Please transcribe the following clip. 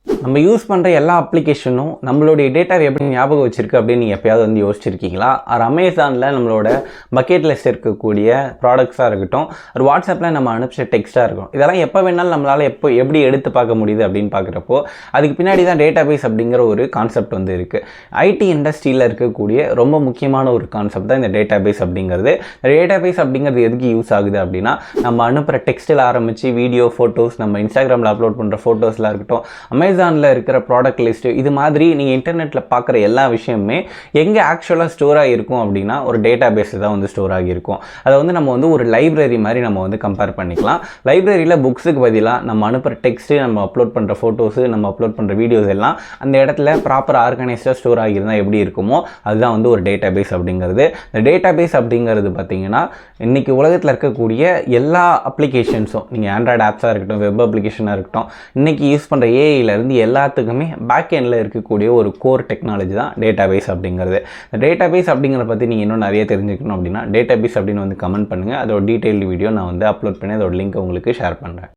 நம்ம யூஸ் பண்ணுற எல்லா அப்ளிகேஷனும் நம்மளுடைய டேட்டாவை எப்படி ஞாபகம் வச்சிருக்கு அப்படின்னு நீங்கள் எப்பயாவது வந்து யோசிச்சிருக்கீங்களா? ஒரு அமேசானில் நம்மளோட பக்கெட் லிஸ்ட் இருக்கக்கூடிய ப்ராடக்ட்ஸாக இருக்கட்டும், ஒரு வாட்ஸ்அப்பில் நம்ம அனுப்பிச்ச டெக்ஸ்ட்டாக இருக்கும், இதெல்லாம் எப்போ வேணாலும் நம்மளால் எப்படி எடுத்து பார்க்க முடியுது அப்படின்னு பார்க்குறப்போ அதுக்கு பின்னாடி தான் டேட்டாபேஸ் அப்படிங்கிற ஒரு கான்செப்ட் வந்து இருக்குது. ஐடி இண்டஸ்ட்ரியில் இருக்கக்கூடிய ரொம்ப முக்கியமான ஒரு கான்செப்ட் தான் இந்த டேட்டாபேஸ் அப்படிங்கிறது. இந்த டேட்டாபேஸ் அப்படிங்கிறது எதுக்கு யூஸ் ஆகுது அப்படின்னா, நம்ம அனுப்புகிற டெக்ஸ்ட்டில் ஆரம்பித்து வீடியோ, ஃபோட்டோஸ், நம்ம இன்ஸ்டாகிராமில் அப்லோட் பண்ணுற ஃபோட்டோஸ்லாம் இருக்கட்டும், அமேசானில் இருக்கிற ப்ராடக்ட் லிஸ்ட்டு, இது மாதிரி நீங்கள் இன்டர்நெட்டில் பார்க்குற எல்லா விஷயமுமே எங்கே ஆக்சுவலாக ஸ்டோர் ஆகிருக்கும் அப்படின்னா ஒரு டேட்டா பேஸில் தான் வந்து ஸ்டோர் ஆகியிருக்கும். அதை வந்து நம்ம வந்து ஒரு லைப்ரரி மாதிரி நம்ம வந்து கம்பேர் பண்ணிக்கலாம். லைப்ரரியில் புக்ஸுக்கு பதிலாக நம்ம அனுப்புகிற டெக்ஸ்ட்டு, நம்ம அப்லோட் பண்ணுற ஃபோட்டோஸு, நம்ம அப்லோட் பண்ணுற வீடியோஸ் எல்லாம் அந்த இடத்துல ப்ராப்பர் ஆர்கனைஸ்டாக ஸ்டோர் ஆகியிருந்தால் எப்படி இருக்குமோ அதுதான் வந்து ஒரு டேட்டா பேஸ் அப்படிங்கிறது. இந்த டேட்டா பேஸ் அப்படிங்கிறது பார்த்திங்கன்னா இன்றைக்கி உலகத்தில் இருக்கக்கூடிய எல்லா அப்ளிகேஷன்ஸும், நீங்கள் ஆண்ட்ராய்டு ஆப்ஸாக இருக்கட்டும், வெப் அப்ளிகேஷனாக இருக்கட்டும், இன்றைக்கி யூஸ் பண்ணுற ஏஐலேருந்து எல்லாத்துக்குமே பேக் எண்டில் இருக்கக்கூடிய ஒரு கோர் டெக்னாலஜி தான் டேட்டாபேஸ் அப்படிங்கிறது. இந்த டேட்டாபேஸ் அப்படிங்கிறத பற்றி நீங்கள் இன்னும் நிறைய தெரிஞ்சுக்கணும் அப்படின்னா டேட்டாபேஸ் அப்படின்னு வந்து கமெண்ட் பண்ணுங்கள். அதோட டீட்டெயில்டு வீடியோ நான் வந்து அப்லோட் பண்ணி அதோட லிங்க் உங்களுக்கு ஷேர் பண்ணுறேன்.